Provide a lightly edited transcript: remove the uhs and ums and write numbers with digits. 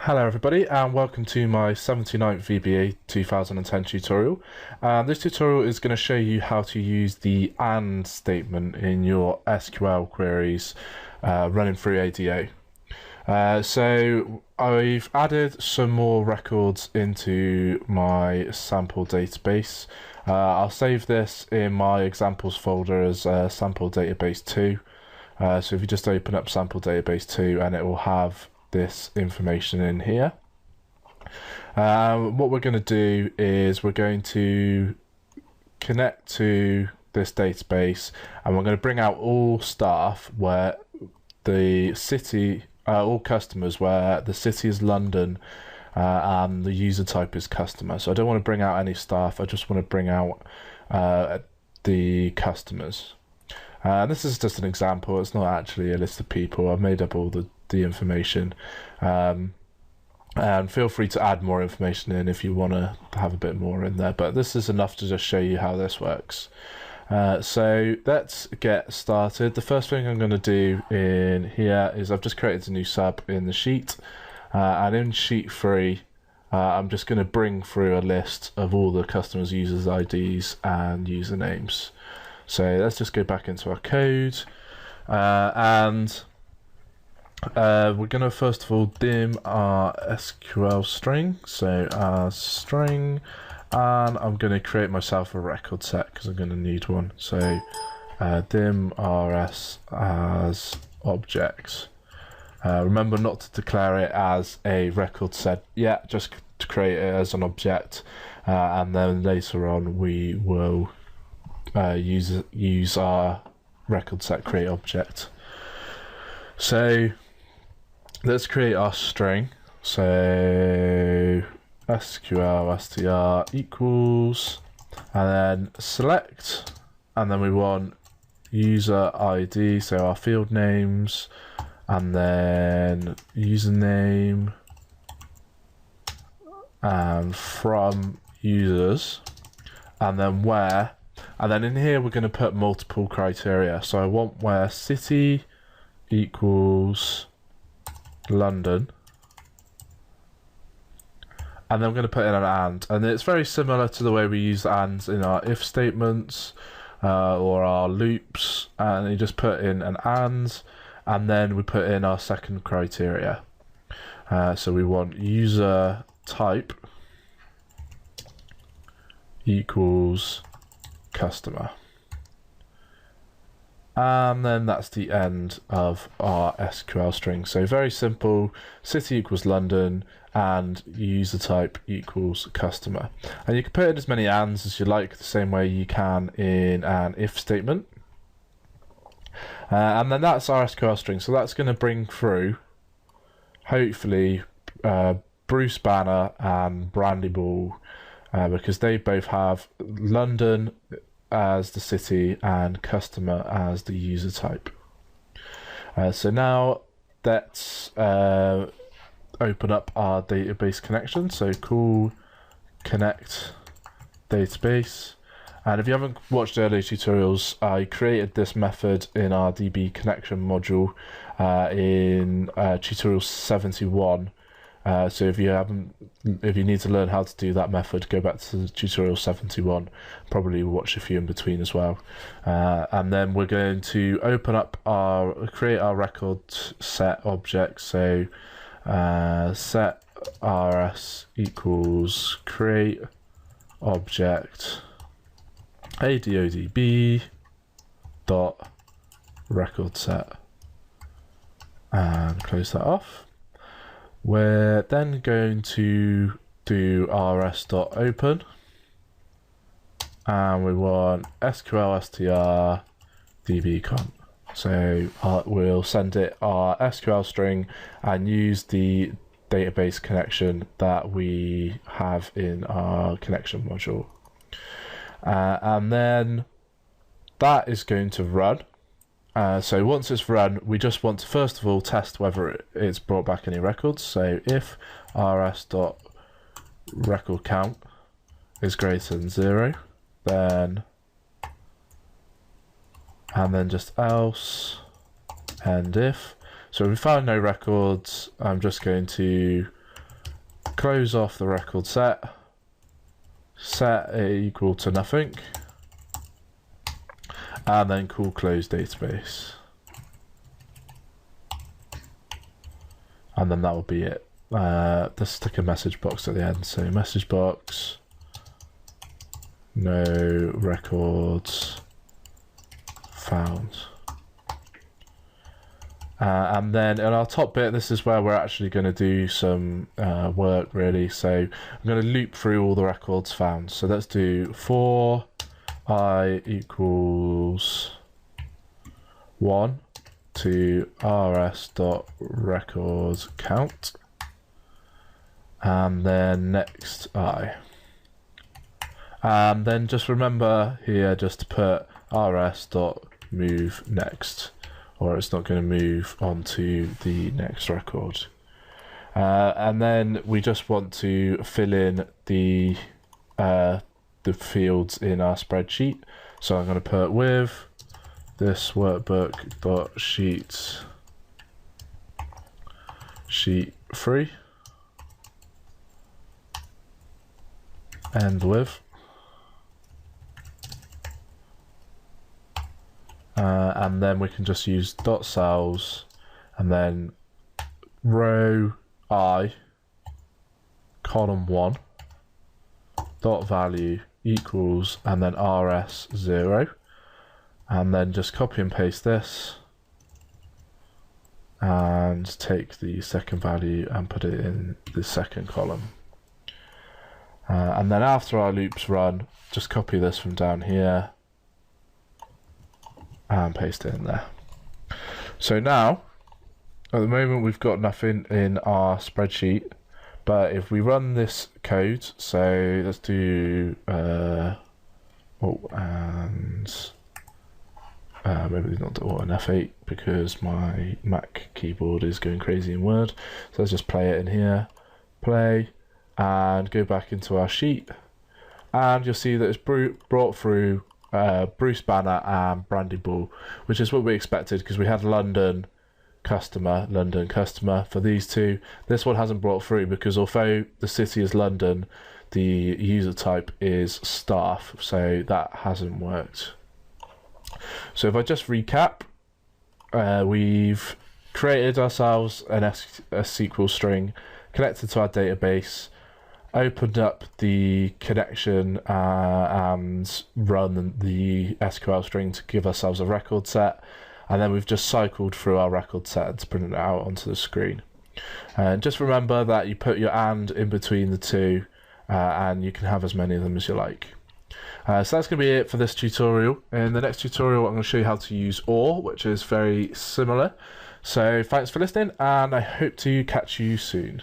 Hello everybody and welcome to my 79th VBA 2010 tutorial. This tutorial is going to show you how to use the AND statement in your SQL queries running through ADO. So I've added some more records into my sample database. I'll save this in my examples folder as sample database 2. So if you just open up sample database 2 and it will have this information in here. What we're going to do is we're going to connect to this database and we're going to bring out all staff where the city, all customers where the city is London and the user type is customer. So I don't want to bring out any staff, I just want to bring out the customers. This is just an example, it's not actually a list of people. I've made up all the information, and feel free to add more information in if you want to have a bit more in there, but this is enough to just show you how this works. So let's get started. The first thing I'm going to do in here is I've just created a new sub in the sheet, and in sheet 3 I'm just going to bring through a list of all the customers' users' IDs and usernames. So let's just go back into our code, and we're going to first of all dim our SQL string, so our string, and I'm going to create myself a record set because I'm going to need one. So dim rs as object. Remember not to declare it as a record set yet, just to create it as an object, and then later on we will use our record set create object. So let's create our string. So SQL str equals, and then select, and then we want user ID, so our field names, and then username, and from users, and then where. And then in here we're going to put multiple criteria. So I want where city equals London, and then I'm going to put in an and it's very similar to the way we use ands in our if statements or our loops, and you just put in an and then we put in our second criteria. So we want user type equals customer, and then that's the end of our SQL string. So very simple, city equals London and user type equals customer. And you can put in as many ands as you like, the same way you can in an if statement. And then that's our SQL string. So that's going to bring through, hopefully, Bruce Banner and Brandy Ball, because they both have London as the city and customer as the user type. So now let's open up our database connection. So call connect database, and if you haven't watched earlier tutorials, I created this method in our DB connection module in tutorial 71. So if you need to learn how to do that method, go back to tutorial 71. Probably watch a few in between as well. And then we're going to create our record set object. So set rs equals create object ADODB dot record set, and close that off. We're then going to do rs.open, and we want SQL str dbcon. So we'll send it our SQL string and use the database connection that we have in our connection module. And then that is going to run. So once it's run, we just want to first of all test whether it's brought back any records. So if rs.record count is greater than 0, then, and then just else, and if. So we found no records, I'm just going to close off the record set, set it equal to nothing, and then call close database. And then that will be it. Let's stick a message box at the end. So message box, no records found. And then in our top bit, this is where we're actually going to do some work really. So I'm going to loop through all the records found. So let's do for I equals 1 to rs.records count, and then next I. And then just remember here just to put rs.move next, or it's not going to move on to the next record. And then we just want to fill in the fields in our spreadsheet. So I'm going to put with this workbook dot sheet 3 end with, and then we can just use dot cells, and then row I column 1 dot value equals, and then rs 0, and then just copy and paste this and take the second value and put it in the second column. And then after our loops run, just copy this from down here and paste it in there. So now, at the moment we've got nothing in our spreadsheet, but if we run this code, so let's do, maybe not do an F8 because my Mac keyboard is going crazy in Word. So let's just play it in here, play, and go back into our sheet, and you'll see that it's brought through Bruce Banner and Brandy Bull, which is what we expected because we had London customer for these two. This one hasn't brought through because although the city is London, the user type is staff, so that hasn't worked. So if I just recap, we've created ourselves a SQL string, connected to our database, opened up the connection and run the SQL string to give ourselves a record set, and then we've just cycled through our record set to print it out onto the screen. And just remember that you put your and in between the two, and you can have as many of them as you like. So that's going to be it for this tutorial. In the next tutorial I'm going to show you how to use OR, which is very similar. So thanks for listening, and I hope to catch you soon.